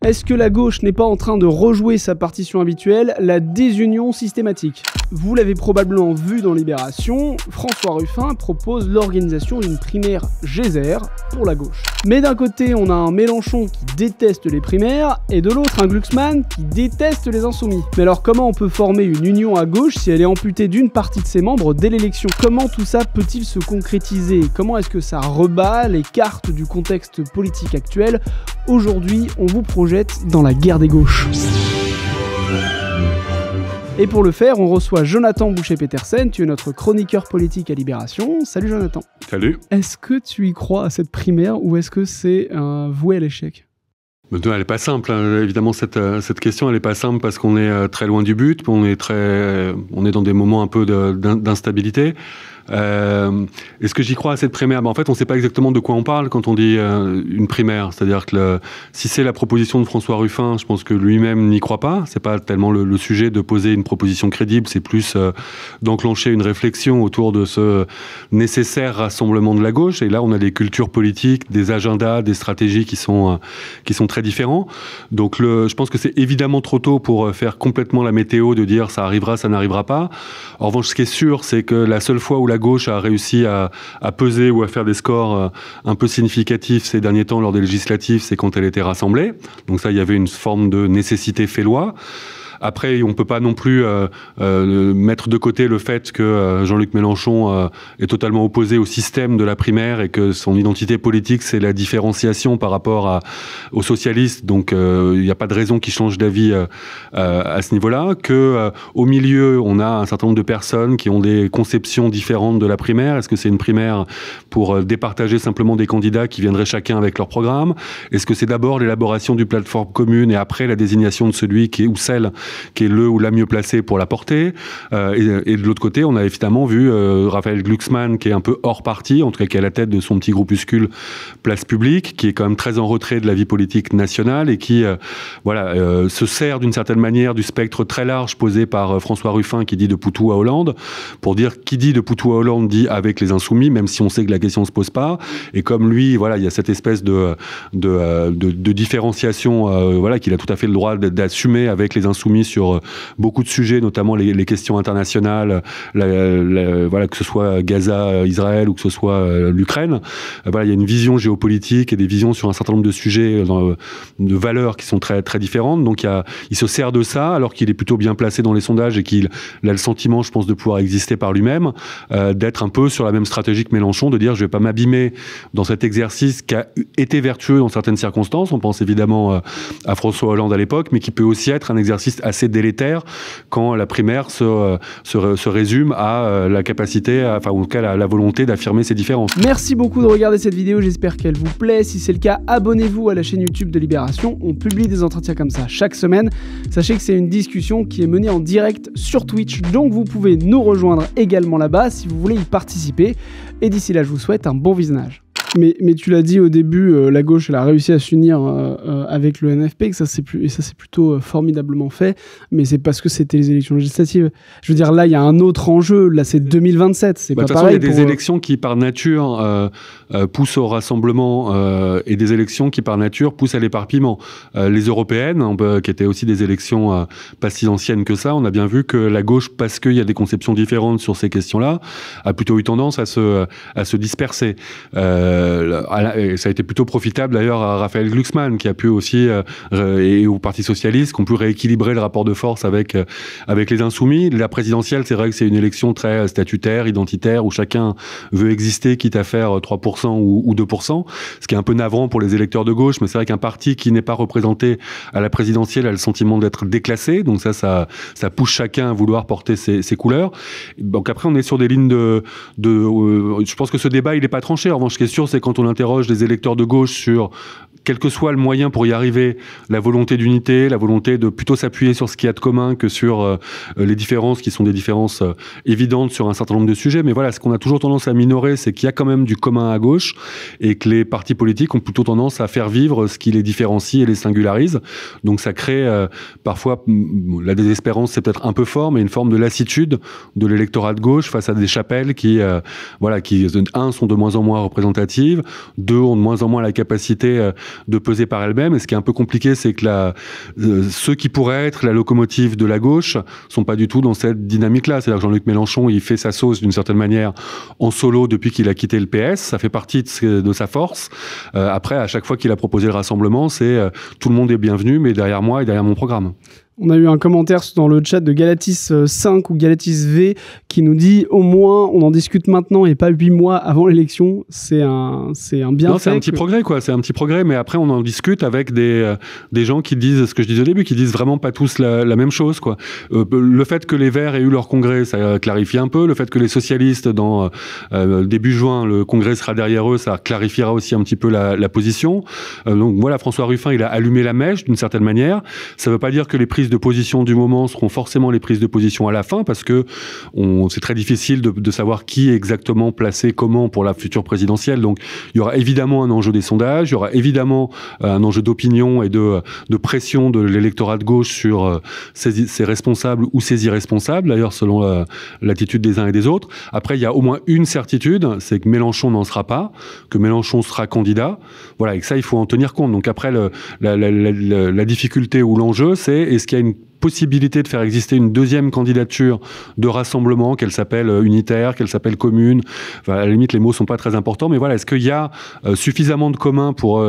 Est-ce que la gauche n'est pas en train de rejouer sa partition habituelle, la désunion systématique? Vous l'avez probablement vu dans Libération, François Ruffin propose l'organisation d'une primaire Gézère pour la gauche. Mais d'un côté, on a un Mélenchon qui déteste les primaires, et de l'autre, un Glucksmann qui déteste les insoumis. Mais alors comment on peut former une union à gauche si elle est amputée d'une partie de ses membres dès l'élection? Comment tout ça peut-il se concrétiser? Comment est-ce que ça rebat les cartes du contexte politique actuel? Aujourd'hui, on vous projette dans la guerre des gauches. Et pour le faire, on reçoit Jonathan Boucher-Petersen, tu es notre chroniqueur politique à Libération. Salut Jonathan. Salut. Est-ce que tu y crois à cette primaire ou est-ce que c'est voué à l'échec? Elle n'est pas simple, hein. Évidemment cette question elle n'est pas simple parce qu'on est très loin du but, on est dans des moments un peu d'instabilité. Est-ce que j'y crois à cette primaire? En fait, on ne sait pas exactement de quoi on parle quand on dit une primaire. C'est-à-dire que si c'est la proposition de François Ruffin, je pense que lui-même n'y croit pas. C'est pas tellement le sujet de poser une proposition crédible, c'est plus d'enclencher une réflexion autour de ce nécessaire rassemblement de la gauche. Et là, on a des cultures politiques, des agendas, des stratégies qui sont très différents. Donc, je pense que c'est évidemment trop tôt pour faire complètement la météo, de dire ça arrivera, ça n'arrivera pas. En revanche, ce qui est sûr, c'est que la seule fois où la gauche a réussi à peser ou à faire des scores un peu significatifs ces derniers temps lors des législatives, c'est quand elle était rassemblée. Donc ça, il y avait une forme de nécessité fait loi. Après, on ne peut pas non plus mettre de côté le fait que Jean-Luc Mélenchon est totalement opposé au système de la primaire et que son identité politique, c'est la différenciation par rapport aux socialistes. Donc, il n'y a pas de raison qu'il change d'avis à ce niveau-là. Au milieu, on a un certain nombre de personnes qui ont des conceptions différentes de la primaire. Est-ce que c'est une primaire pour départager simplement des candidats qui viendraient chacun avec leur programme? Est-ce que c'est d'abord l'élaboration d'une plateforme commune et après la désignation de celui ou celle qui est le ou la mieux placée pour la porter? Et de l'autre côté, on a évidemment vu Raphaël Glucksmann, qui est un peu hors parti, en tout cas qui est à la tête de son petit groupuscule Place Publique, qui est quand même très en retrait de la vie politique nationale et qui se sert d'une certaine manière du spectre très large posé par François Ruffin, qui dit de Poutou à Hollande, pour dire qui dit de Poutou à Hollande dit avec les insoumis, même si on sait que la question ne se pose pas. Et comme lui, il y a cette espèce de différenciation qu'il a tout à fait le droit d'assumer avec les insoumis sur beaucoup de sujets, notamment les questions internationales, que ce soit Gaza, Israël ou que ce soit l'Ukraine. Il y a une vision géopolitique et des visions sur un certain nombre de sujets, de valeurs qui sont très, très différentes. Donc il se sert de ça, alors qu'il est plutôt bien placé dans les sondages et qu'il a le sentiment, je pense, de pouvoir exister par lui-même, d'être un peu sur la même stratégie que Mélenchon, de dire je ne vais pas m'abîmer dans cet exercice qui a été vertueux dans certaines circonstances. On pense évidemment à François Hollande à l'époque, mais qui peut aussi être un exercice assez délétère quand la primaire se résume à la capacité, en tout cas la volonté d'affirmer ses différences. Merci beaucoup de regarder cette vidéo, j'espère qu'elle vous plaît. Si c'est le cas, abonnez-vous à la chaîne YouTube de Libération. On publie des entretiens comme ça chaque semaine. Sachez que c'est une discussion qui est menée en direct sur Twitch, donc vous pouvez nous rejoindre également là-bas si vous voulez y participer. Et d'ici là, je vous souhaite un bon visionnage. Mais tu l'as dit au début, la gauche elle a réussi à s'unir avec le NFP, et ça c'est plutôt formidablement fait, mais c'est parce que c'était les élections législatives. Je veux dire, là il y a un autre enjeu, là c'est 2027, c'est pas pareil. De toute façon, il y a des élections qui par nature poussent au rassemblement et des élections qui par nature poussent à l'éparpillement. Les européennes, qui étaient aussi des élections pas si anciennes que ça, on a bien vu que la gauche, parce qu'il y a des conceptions différentes sur ces questions-là, a plutôt eu tendance à se disperser. Et ça a été plutôt profitable d'ailleurs à Raphaël Glucksmann, qui a pu aussi, et au Parti Socialiste, qui ont pu rééquilibrer le rapport de force avec les insoumis. La présidentielle, c'est vrai que c'est une élection très statutaire, identitaire, où chacun veut exister, quitte à faire 3% ou 2%, ce qui est un peu navrant pour les électeurs de gauche, mais c'est vrai qu'un parti qui n'est pas représenté à la présidentielle a le sentiment d'être déclassé, donc ça pousse chacun à vouloir porter ses couleurs. Donc après, on est sur des lignes je pense que ce débat, il n'est pas tranché. En revanche, ce qui est sûr, c'est quand on interroge les électeurs de gauche sur quel que soit le moyen pour y arriver, la volonté d'unité, la volonté de plutôt s'appuyer sur ce qu'il y a de commun que sur les différences qui sont des différences évidentes sur un certain nombre de sujets. Mais voilà, ce qu'on a toujours tendance à minorer, c'est qu'il y a quand même du commun à gauche et que les partis politiques ont plutôt tendance à faire vivre ce qui les différencie et les singularise. Donc ça crée parfois, la désespérance c'est peut-être un peu fort, mais une forme de lassitude de l'électorat de gauche face à des chapelles qui sont de moins en moins représentatives, deux, ont de moins en moins la capacité de peser par elle-même. Et ce qui est un peu compliqué, c'est que ceux qui pourraient être la locomotive de la gauche sont pas du tout dans cette dynamique-là. C'est-à-dire que Jean-Luc Mélenchon, il fait sa sauce d'une certaine manière en solo depuis qu'il a quitté le PS. Ça fait partie de sa force. Après, à chaque fois qu'il a proposé le rassemblement, c'est tout le monde est bienvenu, mais derrière moi et derrière mon programme. On a eu un commentaire dans le chat de Galatis 5 ou Galatis V qui nous dit au moins on en discute maintenant et pas 8 mois avant l'élection. C'est un bienfait. Non, c'est un petit progrès, quoi. C'est un petit progrès, mais après on en discute avec des gens qui disent ce que je disais au début, qui disent vraiment pas tous la même chose, quoi. Le fait que les Verts aient eu leur congrès, ça clarifie un peu. Le fait que les socialistes, dans début juin, le congrès sera derrière eux, ça clarifiera aussi un petit peu la position. Donc voilà, François Ruffin, il a allumé la mèche d'une certaine manière. Ça veut pas dire que les prises de position du moment seront forcément les prises de position à la fin, parce que c'est très difficile de savoir qui est exactement placé comment pour la future présidentielle. Donc il y aura évidemment un enjeu des sondages, il y aura évidemment un enjeu d'opinion et de pression de l'électorat de gauche sur ses responsables ou ses irresponsables, d'ailleurs selon l'attitude des uns et des autres. Après, il y a au moins une certitude, c'est que Mélenchon n'en sera pas, que Mélenchon sera candidat. Voilà, et que ça, il faut en tenir compte. Donc après, la difficulté ou l'enjeu, c'est est-ce qu'il y a une possibilité de faire exister une deuxième candidature de rassemblement, qu'elle s'appelle unitaire, qu'elle s'appelle commune. Enfin, à la limite, les mots sont pas très importants, mais voilà, est-ce qu'il y a suffisamment de communs pour...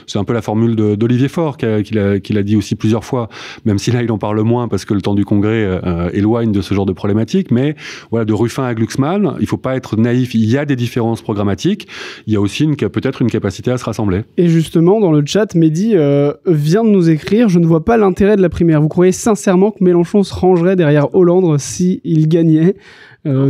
c'est un peu la formule d'Olivier Faure qu'il a dit aussi plusieurs fois, même si là, il en parle moins parce que le temps du congrès éloigne de ce genre de problématique, mais voilà, de Ruffin à Glucksmann, il faut pas être naïf, il y a des différences programmatiques, il y a aussi peut-être une capacité à se rassembler. Et justement, dans le chat, Mehdi vient de nous écrire, je ne vois pas l'intérêt de la primaire. Vous croyez sincèrement que Mélenchon se rangerait derrière Hollande s'il gagnait?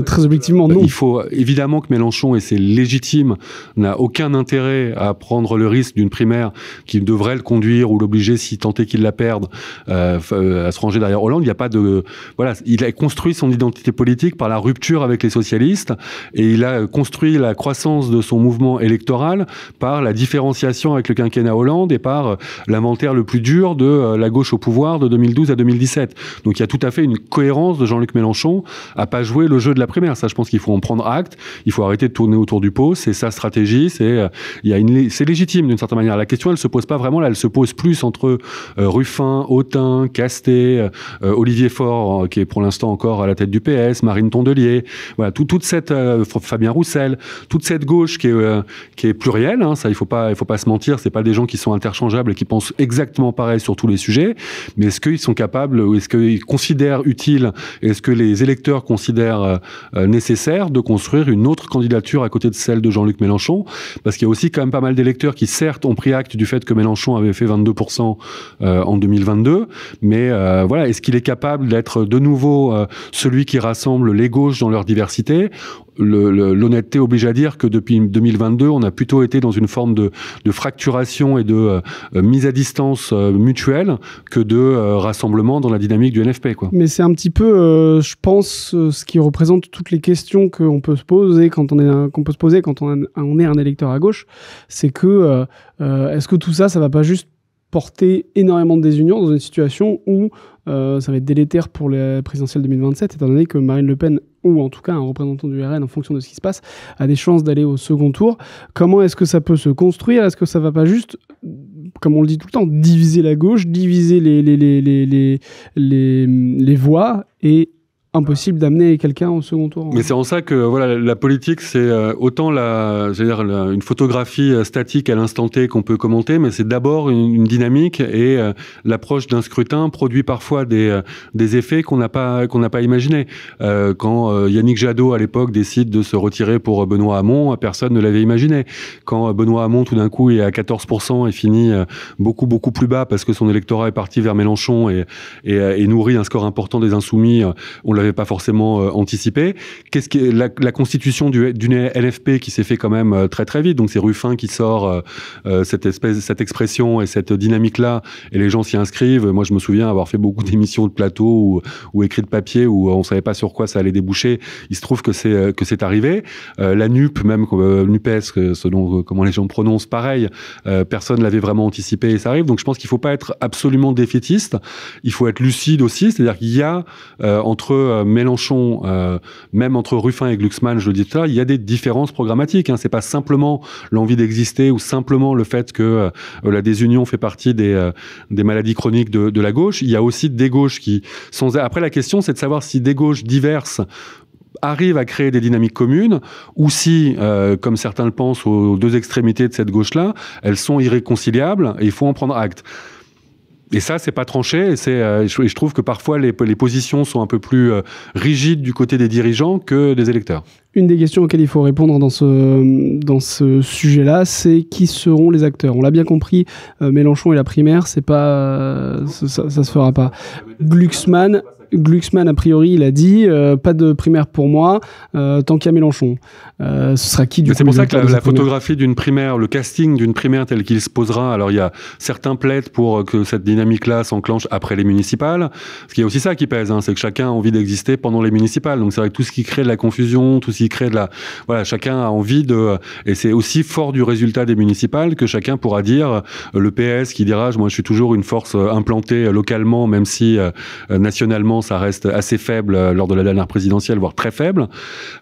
Très objectivement, non. Il faut évidemment que Mélenchon, et c'est légitime, n'a aucun intérêt à prendre le risque d'une primaire qui devrait le conduire ou l'obliger, si tant est qu'il la perde, à se ranger derrière Hollande. Il n'y a pas de... Voilà, il a construit son identité politique par la rupture avec les socialistes et il a construit la croissance de son mouvement électoral par la différenciation avec le quinquennat Hollande et par l'inventaire le plus dur de la gauche au pouvoir de 2012 à 2017. Donc il y a tout à fait une cohérence de Jean-Luc Mélenchon à pas jouer le jeu de la primaire. Ça, je pense qu'il faut en prendre acte. Il faut arrêter de tourner autour du pot. C'est sa stratégie. C'est légitime d'une certaine manière. La question, elle se pose pas vraiment là. Elle se pose plus entre Ruffin, Autain, Castet, Olivier Faure, qui est pour l'instant encore à la tête du PS, Marine Tondelier. Voilà, toute cette Fabien Roussel, toute cette gauche qui est plurielle. Hein, ça, il faut pas se mentir. C'est pas des gens qui sont interchangeables et qui pensent exactement pareil sur tous les sujets. Mais est-ce qu'ils sont capables, ou est-ce qu'ils considèrent utile, est-ce que les électeurs considèrent nécessaire de construire une autre candidature à côté de celle de Jean-Luc Mélenchon, parce qu'il y a aussi quand même pas mal d'électeurs qui certes ont pris acte du fait que Mélenchon avait fait 22% en 2022, mais voilà, est-ce qu'il est capable d'être de nouveau celui qui rassemble les gauches dans leur diversité? L'honnêteté oblige à dire que depuis 2022, on a plutôt été dans une forme de fracturation et de mise à distance mutuelle que de rassemblement dans la dynamique du NFP, quoi. Mais c'est un petit peu, je pense, ce qui représente toutes les questions qu'on peut se poser quand on est un électeur à gauche, c'est que est-ce que tout ça va pas juste porter énormément de désunion dans une situation où ça va être délétère pour les présidentielles 2027, étant donné que Marine Le Pen, ou en tout cas un représentant du RN, en fonction de ce qui se passe, a des chances d'aller au second tour. Comment est-ce que ça peut se construire? Est-ce que ça va pas juste, comme on le dit tout le temps, diviser la gauche, diviser les voix et impossible d'amener quelqu'un au second tour. Mais c'est en ça que voilà, la politique, c'est autant une photographie statique à l'instant T qu'on peut commenter, mais c'est d'abord une dynamique et l'approche d'un scrutin produit parfois des effets qu'on n'a pas imaginés. Quand Yannick Jadot à l'époque décide de se retirer pour Benoît Hamon, personne ne l'avait imaginé. Quand Benoît Hamon tout d'un coup est à 14% et finit beaucoup plus bas parce que son électorat est parti vers Mélenchon et nourrit un score important des Insoumis, on l'avait pas forcément anticipé. Qu'est-ce qui est la constitution d'une LFP qui s'est fait quand même très très vite. Donc c'est Ruffin qui sort cette expression et cette dynamique-là, et les gens s'y inscrivent. Moi, je me souviens avoir fait beaucoup d'émissions de plateau ou écrits de papier où on savait pas sur quoi ça allait déboucher. Il se trouve que c'est arrivé. La NUP, même NUPES, selon comment les gens prononcent, pareil. Personne l'avait vraiment anticipé et ça arrive. Donc je pense qu'il faut pas être absolument défaitiste. Il faut être lucide aussi, c'est-à-dire qu'il y a entre que Mélenchon, même entre Ruffin et Glucksmann, je le dis tout à l'heure, il y a des différences programmatiques. Hein. C'est pas simplement l'envie d'exister ou simplement le fait que la désunion fait partie des maladies chroniques de la gauche. Il y a aussi des gauches qui sont... Après, la question, c'est de savoir si des gauches diverses arrivent à créer des dynamiques communes, ou si, comme certains le pensent, aux deux extrémités de cette gauche-là, elles sont irréconciliables et il faut en prendre acte. Et ça, c'est pas tranché, et je trouve que parfois les positions sont un peu plus rigides du côté des dirigeants que des électeurs. Une des questions auxquelles il faut répondre dans ce sujet-là, c'est qui seront les acteurs. On l'a bien compris, Mélenchon et la primaire, c'est pas, ça se fera pas. Glucksmann, a priori, il a dit pas de primaire pour moi tant qu'il y a Mélenchon. Ce sera qui du coup? C'est pour ça que la photographie d'une primaire, le casting d'une primaire tel qu'il se posera, alors il y a certains plaident pour que cette dynamique-là s'enclenche après les municipales. Parce qu'il y a aussi ça qui pèse, hein, c'est que chacun a envie d'exister pendant les municipales. Donc c'est vrai que tout ce qui crée de la confusion, tout ce qui crée de la... Voilà, chacun a envie de... Et c'est aussi fort du résultat des municipales que chacun pourra dire, le PS qui dira, moi je suis toujours une force implantée localement, même si nationalement ça reste assez faible lors de la dernière présidentielle, voire très faible.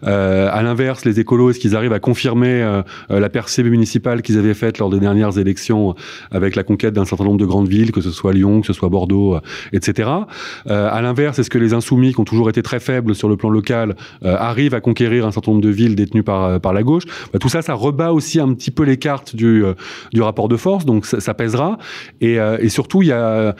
À l'inverse, les écolos, est-ce qu'ils arrivent à confirmer la percée municipale qu'ils avaient faite lors des dernières élections avec la conquête d'un certain nombre de grandes villes, que ce soit Lyon, que ce soit Bordeaux, etc. À l'inverse, est-ce que les insoumis, qui ont toujours été très faibles sur le plan local, arrivent à conquérir un certain nombre de villes détenues par la gauche? Tout ça, ça rebat aussi un petit peu les cartes du rapport de force, donc ça pèsera. Et surtout, il y a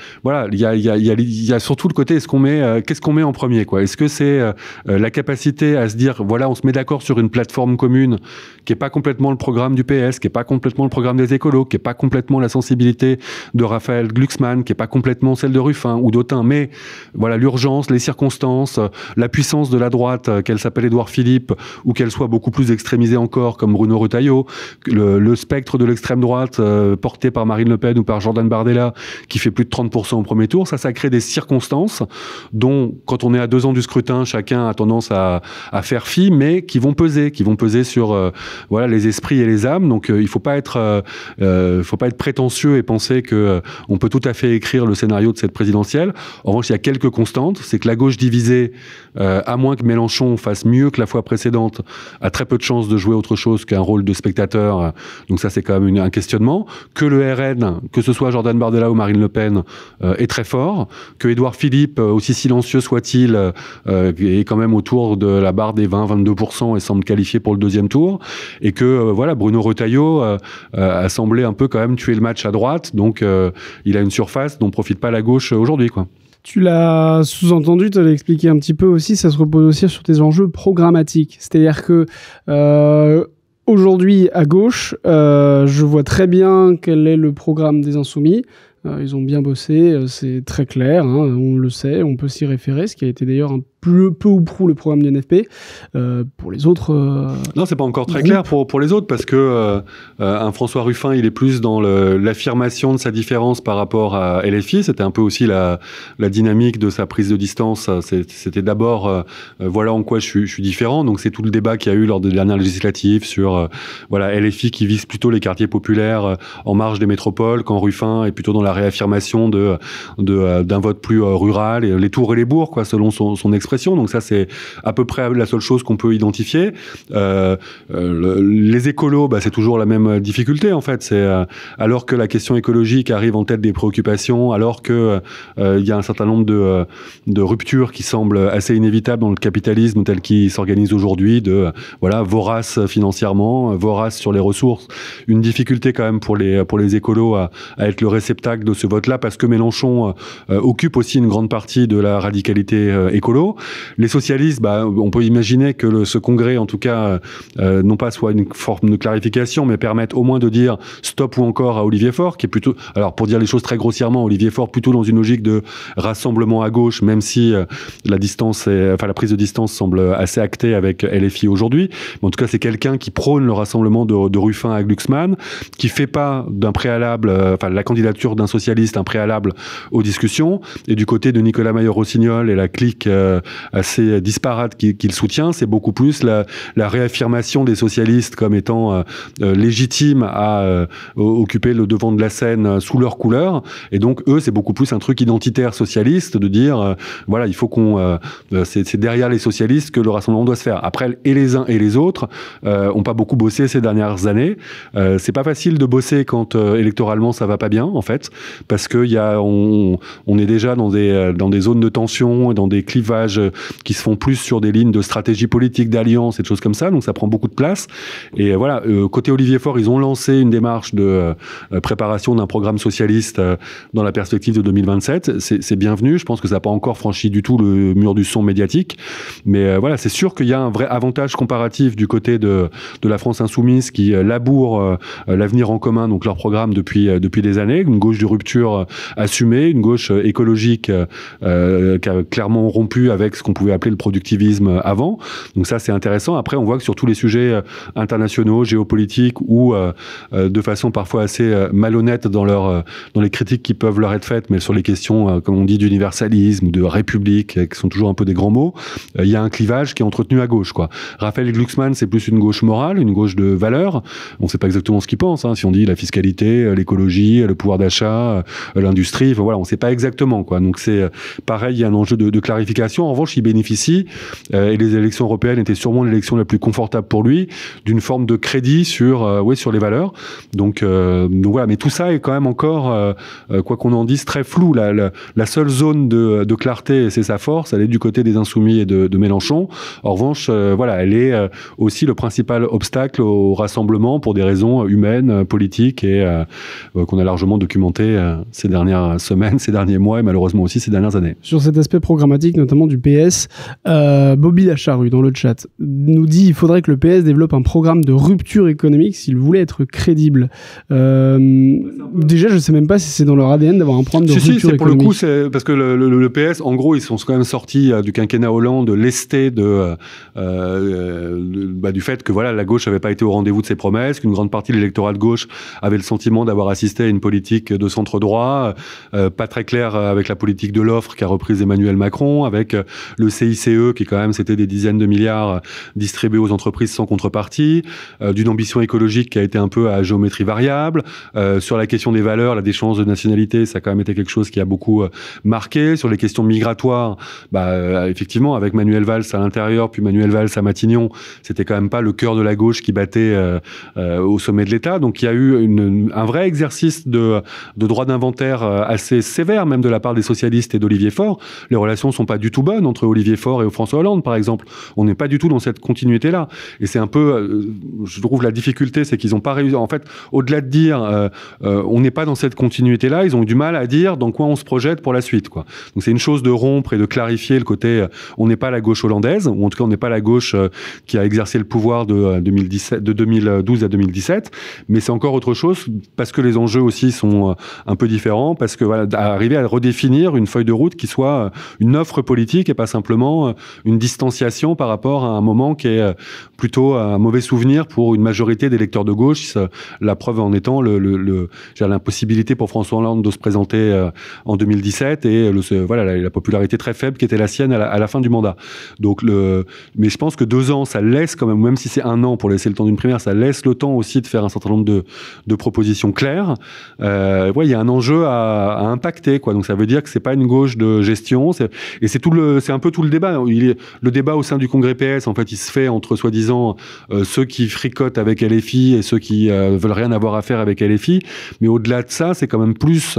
surtout le côté, qu'est-ce qu'on met en premier, quoi? Est-ce que c'est la capacité à se dire, voilà, on se met d'accord sur une plateforme commune qui est pas complètement le programme du PS, qui est pas complètement le programme des écolos, qui est pas complètement la sensibilité de Raphaël Glucksmann, qui est pas complètement celle de Ruffin ou d'Autain, mais voilà, l'urgence, les circonstances, la puissance de la droite, qu'elle s'appelle Édouard Philippe ou qu'elle soit beaucoup plus extrémisée encore comme Bruno Retailleau, le spectre de l'extrême droite porté par Marine Le Pen ou par Jordan Bardella qui fait plus de 30% au premier tour, ça crée des circonstances dont, quand on est à 2 ans du scrutin, chacun a tendance à faire fi, mais qui vont peser sur voilà, les esprits et les âmes. Donc il faut pas être prétentieux et penser que on peut tout à fait écrire le scénario de cette présidentielle. En revanche, il y a quelques constantes, c'est que la gauche divisée, à moins que Mélenchon fasse mieux que la fois précédente, a très peu de chances de jouer autre chose qu'un rôle de spectateur. Donc ça, c'est quand même un questionnement. Que le RN, que ce soit Jordan Bardella ou Marine Le Pen, est très fort. Que Édouard Philippe, aussi silencieux soit-il, est quand même autour de la barre des 20-22% et semble qualifié pour le deuxième tour. Et que voilà, Bruno Retailleau a semblé un peu quand même tuer le match à droite. Donc il a une surface dont profite pas la gauche aujourd'hui, quoi. Tu l'as sous-entendu, tu l'as expliqué un petit peu aussi, ça se repose aussi sur tes enjeux programmatiques. C'est-à-dire que aujourd'hui, à gauche, je vois très bien quel est le programme des Insoumis. Ils ont bien bossé, c'est très clair, hein, on le sait, on peut s'y référer, ce qui a été d'ailleurs peu ou prou le programme du NFP. Pour les autres... Non, c'est pas encore très clair pour les autres, parce que un François Ruffin, il est plus dans l'affirmation de sa différence par rapport à LFI. C'était un peu aussi la dynamique de sa prise de distance. C'était d'abord, voilà en quoi je suis différent. Donc c'est tout le débat qu'il y a eu lors des dernières législatives sur voilà, LFI qui vise plutôt les quartiers populaires en marge des métropoles, quand Ruffin est plutôt dans la réaffirmation d'un vote plus rural, et les tours et les bourgs, quoi, selon son expression. Donc ça, c'est à peu près la seule chose qu'on peut identifier. Les écolos, c'est toujours la même difficulté, en fait. C'est alors que la question écologique arrive en tête des préoccupations, alors que il y a un certain nombre de ruptures qui semblent assez inévitables dans le capitalisme tel qu'il s'organise aujourd'hui, voilà, vorace financièrement, vorace sur les ressources. Une difficulté quand même pour les écolos à être le réceptacle de ce vote-là, parce que Mélenchon occupe aussi une grande partie de la radicalité écolo. Les socialistes, on peut imaginer que ce congrès, en tout cas, non pas soit une forme de clarification, mais permette au moins de dire stop ou encore à Olivier Faure, qui est plutôt, alors pour dire les choses très grossièrement, Olivier Faure plutôt dans une logique de rassemblement à gauche, même si la prise de distance semble assez actée avec LFI aujourd'hui. Mais en tout cas, c'est quelqu'un qui prône le rassemblement de Ruffin à Glucksmann, qui fait pas d'un préalable, la candidature d'un socialiste un préalable aux discussions. Et du côté de Nicolas Mayer-Rossignol et la clique assez disparate qu'il soutient. C'est beaucoup plus la réaffirmation des socialistes comme étant légitimes à occuper le devant de la scène sous leur couleur. Et donc, eux, c'est beaucoup plus un truc identitaire socialiste de dire, voilà, il faut c'est derrière les socialistes que le rassemblement doit se faire. Après, et les uns et les autres ont pas beaucoup bossé ces dernières années. C'est pas facile de bosser quand électoralement ça va pas bien, en fait, parce que on est déjà dans des zones de tension et dans des clivages qui se font plus sur des lignes de stratégie politique, d'alliance et de choses comme ça, donc ça prend beaucoup de place. Et voilà, côté Olivier Faure, ils ont lancé une démarche de préparation d'un programme socialiste dans la perspective de 2027. C'est bienvenu, je pense que ça n'a pas encore franchi du tout le mur du son médiatique, mais voilà, c'est sûr qu'il y a un vrai avantage comparatif du côté de la France insoumise qui laboure l'avenir en commun, donc leur programme depuis des années, une gauche de rupture assumée, une gauche écologique qui a clairement rompu avec ce qu'on pouvait appeler le productivisme avant. Donc ça, c'est intéressant. Après, on voit que sur tous les sujets internationaux, géopolitiques ou de façon parfois assez malhonnête dans les critiques qui peuvent leur être faites, mais sur les questions, comme on dit, d'universalisme ou de république, qui sont toujours un peu des grands mots, il y a un clivage qui est entretenu à gauche, quoi. Raphaël Glucksmann, c'est plus une gauche morale, une gauche de valeurs. On ne sait pas exactement ce qu'il pense, hein. Si on dit la fiscalité, l'écologie, le pouvoir d'achat, l'industrie, voilà, on ne sait pas exactement, quoi. Donc c'est pareil, il y a un enjeu de clarification. En revanche, il bénéficie, et les élections européennes étaient sûrement l'élection la plus confortable pour lui, d'une forme de crédit sur les valeurs. Donc voilà, mais tout ça est quand même encore, quoi qu'on en dise, très flou. La seule zone de clarté, c'est sa force, elle est du côté des Insoumis et de Mélenchon. En revanche, voilà, elle est aussi le principal obstacle au rassemblement pour des raisons humaines, politiques et qu'on a largement documenté ces dernières semaines, ces derniers mois et malheureusement aussi ces dernières années. Sur cet aspect programmatique, notamment du PS, Bobby Lacharue, dans le chat, nous dit qu'il faudrait que le PS développe un programme de rupture économique s'il voulait être crédible. Déjà, je ne sais même pas si c'est dans leur ADN d'avoir un programme de rupture économique. Pour le coup, c'est parce que le PS, en gros, ils sont quand même sortis du quinquennat Hollande, lestés du fait que voilà, la gauche n'avait pas été au rendez-vous de ses promesses, qu'une grande partie de l'électorat de gauche avait le sentiment d'avoir assisté à une politique de centre-droit, pas très claire avec la politique de l'offre qu'a reprise Emmanuel Macron, avec le CICE qui quand même c'était des dizaines de milliards distribués aux entreprises sans contrepartie, d'une ambition écologique qui a été un peu à géométrie variable, sur la question des valeurs, la déchéance de nationalité, ça a quand même été quelque chose qui a beaucoup marqué, sur les questions migratoires, effectivement avec Manuel Valls à l'intérieur, puis Manuel Valls à Matignon, c'était quand même pas le cœur de la gauche qui battait au sommet de l'État. Donc il y a eu un vrai exercice de droit d'inventaire assez sévère, même de la part des socialistes et d'Olivier Faure. Les relations sont pas du tout bonnes entre Olivier Faure et François Hollande, par exemple. On n'est pas du tout dans cette continuité-là. Et c'est un peu, je trouve, la difficulté, c'est qu'ils n'ont pas réussi. En fait, au-delà de dire on n'est pas dans cette continuité-là, ils ont eu du mal à dire dans quoi on se projette pour la suite, quoi. Donc c'est une chose de rompre et de clarifier le côté on n'est pas la gauche hollandaise, ou en tout cas on n'est pas la gauche qui a exercé le pouvoir de 2012 à 2017, mais c'est encore autre chose parce que les enjeux aussi sont un peu différents, parce que voilà, arriver à redéfinir une feuille de route qui soit une offre politique et pas simplement une distanciation par rapport à un moment qui est plutôt un mauvais souvenir pour une majorité d'électeurs de gauche. La preuve en étant l'impossibilité pour François Hollande de se présenter en 2017 et la popularité très faible qui était la sienne à la fin du mandat. Donc mais je pense que 2 ans, ça laisse quand même si c'est 1 an pour laisser le temps d'une primaire, ça laisse le temps aussi de faire un certain nombre de propositions claires. Il y a un enjeu à impacter, quoi. Donc ça veut dire que c'est pas une gauche de gestion, c'est un peu tout le débat. Le débat au sein du Congrès PS, en fait, il se fait entre soi-disant ceux qui fricotent avec LFI et ceux qui veulent rien avoir à faire avec LFI. Mais au-delà de ça, c'est quand même plus,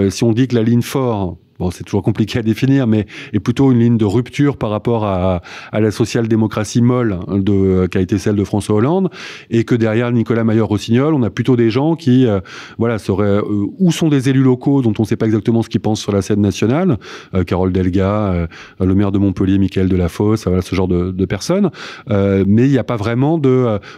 si on dit que la ligne Faure, bon, c'est toujours compliqué à définir, mais est plutôt une ligne de rupture par rapport à la social-démocratie molle qui a été celle de François Hollande, et que derrière Nicolas Maillard-Rossignol, on a plutôt des gens qui, seraient ou sont des élus locaux dont on ne sait pas exactement ce qu'ils pensent sur la scène nationale, Carole Delga, le maire de Montpellier, Mickaël Delafosse, voilà, ce genre de personnes, mais il n'y a pas vraiment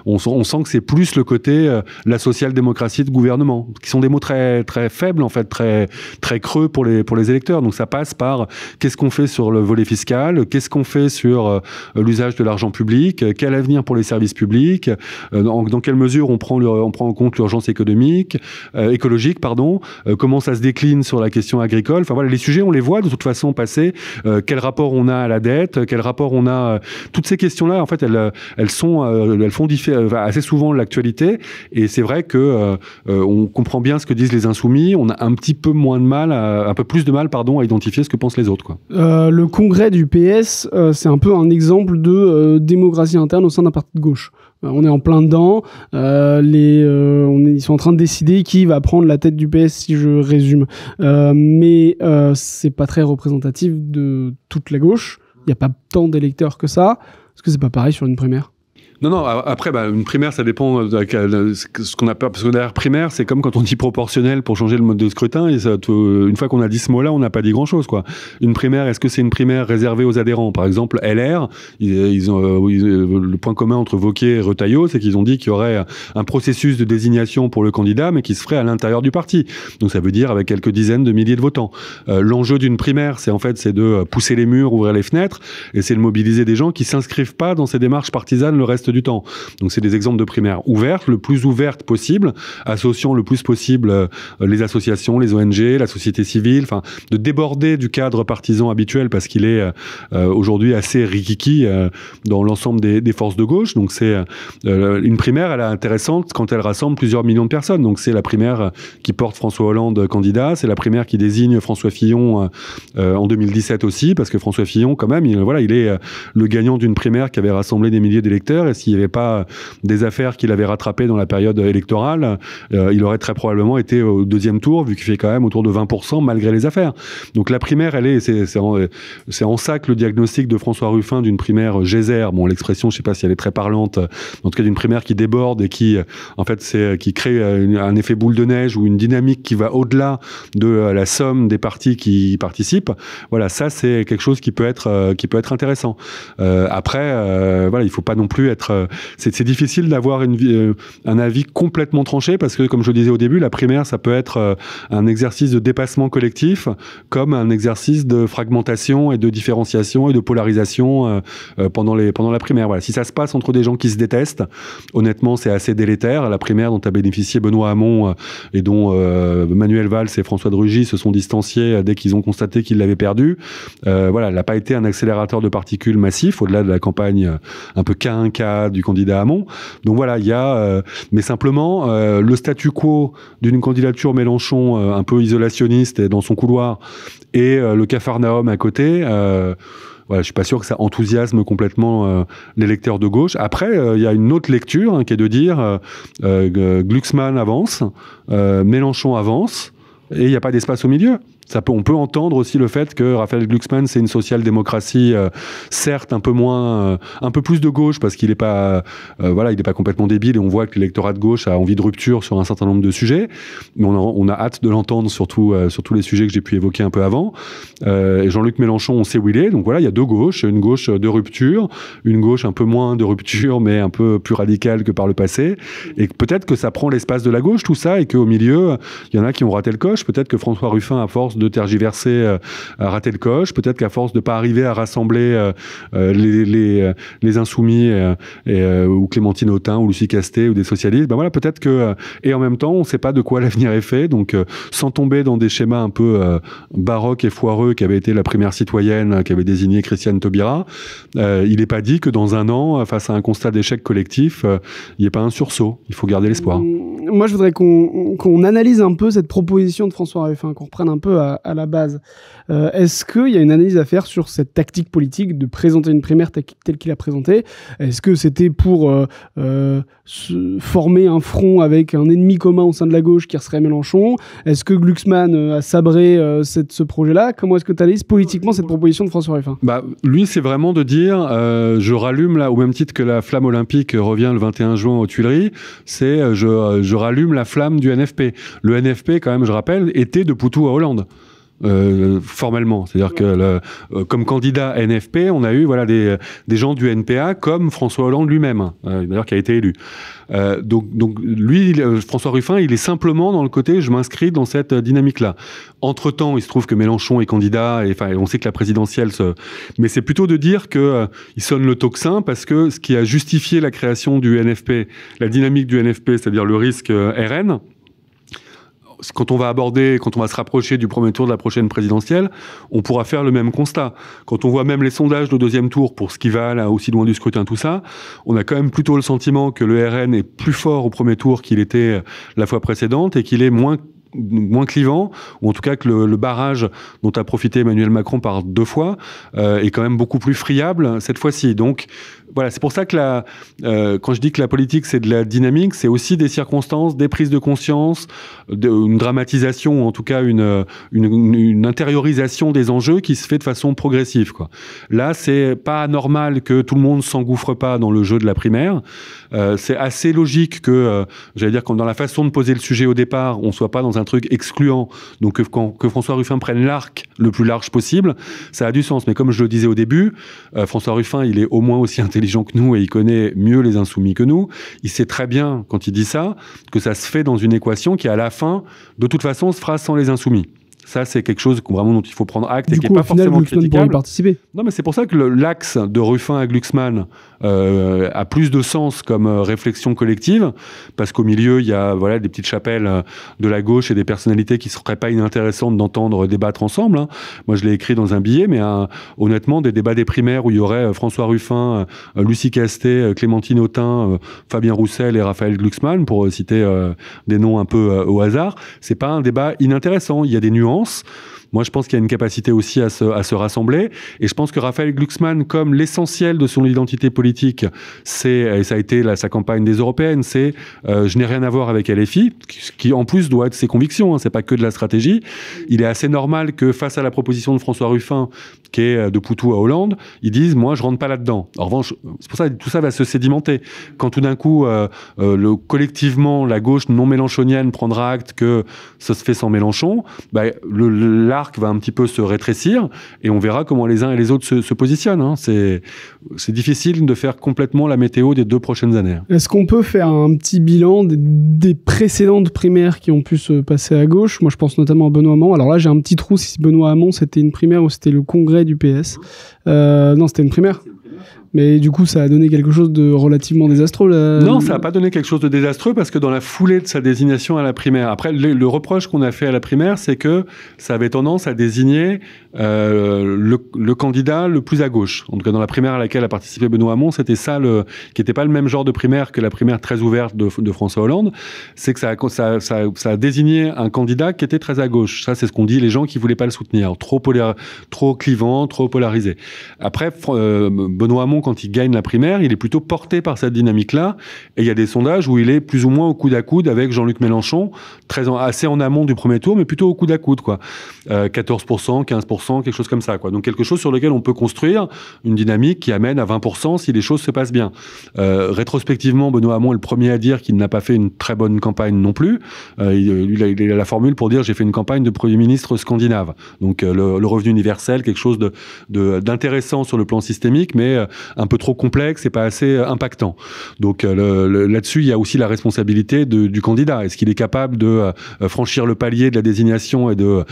on sent que c'est plus le côté la social-démocratie de gouvernement, qui sont des mots très, très faibles, en fait, très, très creux pour les électeurs. électeurs. Donc ça passe par qu'est-ce qu'on fait sur le volet fiscal, qu'est-ce qu'on fait sur l'usage de l'argent public, quel avenir pour les services publics, dans quelle mesure on prend en compte l'urgence économique, écologique, comment ça se décline sur la question agricole. Enfin voilà, les sujets, on les voit de toute façon passer. Quel rapport on a à la dette, quel rapport on a... toutes ces questions-là, en fait, elles font assez souvent l'actualité. Et c'est vrai que on comprend bien ce que disent les insoumis. On a un petit peu plus de mal, à identifier ce que pensent les autres, quoi. Le congrès du PS, c'est un peu un exemple de démocratie interne au sein d'un parti de gauche. On est en plein dedans. Ils sont en train de décider qui va prendre la tête du PS, si je résume. Mais c'est pas très représentatif de toute la gauche. Il n'y a pas tant d'électeurs que ça. Est-ce que c'est pas pareil sur une primaire ? Non, après, une primaire, ça dépend de ce qu'on a peur. Parce que derrière primaire, c'est comme quand on dit proportionnel pour changer le mode de scrutin. Et une fois qu'on a dit ce mot-là, on n'a pas dit grand-chose, quoi. Une primaire, est-ce que c'est une primaire réservée aux adhérents ? Par exemple, LR, le point commun entre Wauquiez et Retailleau, c'est qu'ils ont dit qu'il y aurait un processus de désignation pour le candidat, mais qui se ferait à l'intérieur du parti. Donc ça veut dire avec quelques dizaines de milliers de votants. L'enjeu d'une primaire, c'est de pousser les murs, ouvrir les fenêtres, et c'est de mobiliser des gens qui s'inscrivent pas dans ces démarches partisanes le reste du temps. Donc c'est des exemples de primaires ouvertes, le plus ouvertes possible, associant le plus possible les associations, les ONG, la société civile, enfin de déborder du cadre partisan habituel parce qu'il est aujourd'hui assez rikiki dans l'ensemble des forces de gauche. Donc c'est une primaire, elle est intéressante quand elle rassemble plusieurs millions de personnes. Donc c'est la primaire qui porte François Hollande candidat, c'est la primaire qui désigne François Fillon en 2017 aussi, parce que François Fillon quand même, il est le gagnant d'une primaire qui avait rassemblé des milliers d'électeurs, et s'il n'y avait pas des affaires qu'il avait rattrapées dans la période électorale, il aurait très probablement été au deuxième tour, vu qu'il fait quand même autour de 20% malgré les affaires. Donc la primaire, c'est en ça que le diagnostic de François Ruffin d'une primaire geyser, l'expression, je ne sais pas si elle est très parlante, en tout cas d'une primaire qui déborde et qui crée un effet boule de neige ou une dynamique qui va au-delà de la somme des partis qui y participent. Voilà, ça c'est quelque chose qui peut être intéressant. Après, il faut pas non plus être... c'est difficile d'avoir un avis complètement tranché parce que, comme je le disais au début, la primaire, ça peut être un exercice de dépassement collectif comme un exercice de fragmentation et de différenciation et de polarisation pendant la primaire. Voilà. Si ça se passe entre des gens qui se détestent, honnêtement, c'est assez délétère. La primaire dont a bénéficié Benoît Hamon et dont Manuel Valls et François de Rugy se sont distanciés dès qu'ils ont constaté qu'ils l'avaient perdu, elle n'a pas été un accélérateur de particules massif, au-delà de la campagne un peu K1K du candidat Hamon. Donc voilà, il y a... mais simplement, le statu quo d'une candidature Mélenchon un peu isolationniste dans son couloir et le Capharnaüm à côté... je suis pas sûr que ça enthousiasme complètement l'électeur de gauche. Après, il y a une autre lecture qui est de dire Glucksmann avance, Mélenchon avance, et il n'y a pas d'espace au milieu. On peut entendre aussi le fait que Raphaël Glucksmann, c'est une social-démocratie, certes un peu plus de gauche, parce qu'il n'est pas, il n'est pas complètement débile, et on voit que l'électorat de gauche a envie de rupture sur un certain nombre de sujets, mais on a hâte de l'entendre sur tous les sujets que j'ai pu évoquer un peu avant. Et Jean-Luc Mélenchon, on sait où il est, donc voilà, il y a deux gauches, une gauche de rupture, une gauche un peu moins de rupture, mais un peu plus radicale que par le passé, et peut-être que ça prend l'espace de la gauche, tout ça, et qu'au milieu, il y en a qui ont raté le coche. Peut-être que François Ruffin, à force de tergiverser, a raté le coche. Peut-être qu'à force de pas arriver à rassembler les insoumis ou Clémentine Autain ou Lucie Castet ou des socialistes, peut-être que... et en même temps, on ne sait pas de quoi l'avenir est fait. Donc, sans tomber dans des schémas un peu baroques et foireux qu'avait été la primaire citoyenne qu'avait désigné Christiane Taubira, il n'est pas dit que dans un an, face à un constat d'échec collectif, il n'y ait pas un sursaut. Il faut garder l'espoir. Moi, je voudrais qu'on analyse un peu cette proposition de François Ruffin, qu'on reprenne un peu à la base. Est-ce qu'il y a une analyse à faire sur cette tactique politique de présenter une primaire telle qu'il a présentée ? Est-ce que c'était pour former un front avec un ennemi commun au sein de la gauche qui serait Mélenchon ? Est-ce que Glucksmann a sabré ce projet-là ? Comment est-ce que tu analyses politiquement cette proposition de François Ruffin ? Lui, c'est vraiment de dire je rallume, là, au même titre que la flamme olympique revient le 21 juin aux Tuileries, c'est je rallume la flamme du NFP. Le NFP, quand même, je rappelle, était de Poutou à Hollande. formellement. C'est-à-dire que comme candidat NFP, on a eu des gens du NPA comme François Hollande lui-même, d'ailleurs qui a été élu. Donc lui, François Ruffin, il est simplement dans le côté je m'inscris dans cette dynamique-là. Entre-temps, il se trouve que Mélenchon est candidat, et on sait que la présidentielle mais c'est plutôt de dire que il sonne le tocsin parce que ce qui a justifié la création du NFP, la dynamique du NFP, c'est-à-dire le risque RN, quand on va se rapprocher du premier tour de la prochaine présidentielle, on pourra faire le même constat. Quand on voit même les sondages de deuxième tour pour ce qui va là aussi loin du scrutin, tout ça, on a quand même plutôt le sentiment que le RN est plus fort au premier tour qu'il était la fois précédente et qu'il est moins clivant, ou en tout cas que le barrage dont a profité Emmanuel Macron par 2 fois est quand même beaucoup plus friable cette fois-ci. Donc voilà, c'est pour ça que quand je dis que la politique c'est de la dynamique, c'est aussi des circonstances, des prises de conscience, une dramatisation, ou en tout cas une intériorisation des enjeux qui se fait de façon progressive, quoi. Là, c'est pas normal que tout le monde s'engouffre pas dans le jeu de la primaire. C'est assez logique que, j'allais dire, quand dans la façon de poser le sujet au départ, on soit pas dans un truc excluant, donc que François Ruffin prenne l'arc le plus large possible, ça a du sens. Mais comme je le disais au début, François Ruffin, il est au moins aussi intelligent que nous et il connaît mieux les insoumis que nous. Il sait très bien, quand il dit ça, que ça se fait dans une équation qui, à la fin, de toute façon, se fera sans les insoumis. Ça, c'est quelque chose vraiment dont il faut prendre acte et qui n'est pas forcément critiquable. Participer. Non, mais c'est pour ça que l'axe de Ruffin à Glucksmann a plus de sens comme réflexion collective, parce qu'au milieu, il y a des petites chapelles de la gauche et des personnalités qui ne seraient pas inintéressantes d'entendre débattre ensemble. Hein. Moi, je l'ai écrit dans un billet, mais honnêtement, des débats des primaires où il y aurait François Ruffin, Lucie Castet, Clémentine Autain, Fabien Roussel et Raphaël Glucksmann, pour citer des noms un peu au hasard, c'est pas un débat inintéressant. Il y a des nuances. Moi, je pense qu'il y a une capacité aussi à se rassembler. Et je pense que Raphaël Glucksmann, comme l'essentiel de son identité politique, et ça a été sa campagne des européennes, c'est je n'ai rien à voir avec LFI, qui en plus doit être ses convictions, hein, c'est pas que de la stratégie. Il est assez normal que face à la proposition de François Ruffin, qui est de Poutou à Hollande, ils disent moi je rentre pas là-dedans. En revanche, c'est pour ça que tout ça va se sédimenter. Quand tout d'un coup, collectivement, la gauche non mélenchonienne prendra acte que ça se fait sans Mélenchon, l'arc va un petit peu se rétrécir et on verra comment les uns et les autres se positionnent. Hein. C'est difficile de faire complètement la météo des 2 prochaines années. Est-ce qu'on peut faire un petit bilan des précédentes primaires qui ont pu se passer à gauche? Moi, je pense notamment à Benoît Hamon. Alors là, j'ai un petit trou si Benoît Hamon, c'était une primaire ou c'était le congrès du PS. Non, c'était une primaire. Mais du coup, ça a donné quelque chose de relativement désastreux. Non, ça n'a pas donné quelque chose de désastreux parce que dans la foulée de sa désignation à la primaire, après, le reproche qu'on a fait à la primaire, c'est que ça avait tendance à désigner le candidat le plus à gauche. En tout cas, dans la primaire à laquelle a participé Benoît Hamon, c'était ça qui n'était pas le même genre de primaire que la primaire très ouverte de François Hollande. C'est que ça a désigné un candidat qui était très à gauche. Ça, c'est ce qu'ont dit les gens qui voulaient pas le soutenir. Trop clivant, trop polarisé. Après, Benoît Hamon, quand il gagne la primaire, il est plutôt porté par cette dynamique-là. Et il y a des sondages où il est plus ou moins au coude à coude avec Jean-Luc Mélenchon, assez en amont du premier tour, mais plutôt au coude à coude, quoi. 14%, 15%, quelque chose comme ça, quoi. Donc quelque chose sur lequel on peut construire une dynamique qui amène à 20% si les choses se passent bien. Rétrospectivement, Benoît Hamon est le premier à dire qu'il n'a pas fait une très bonne campagne non plus. Il a la formule pour dire j'ai fait une campagne de Premier ministre scandinave. Donc le revenu universel, quelque chose d'intéressant sur le plan systémique, mais un peu trop complexe et pas assez impactant. Donc là-dessus, il y a aussi la responsabilité du candidat. Est-ce qu'il est capable de franchir le palier de la désignation et de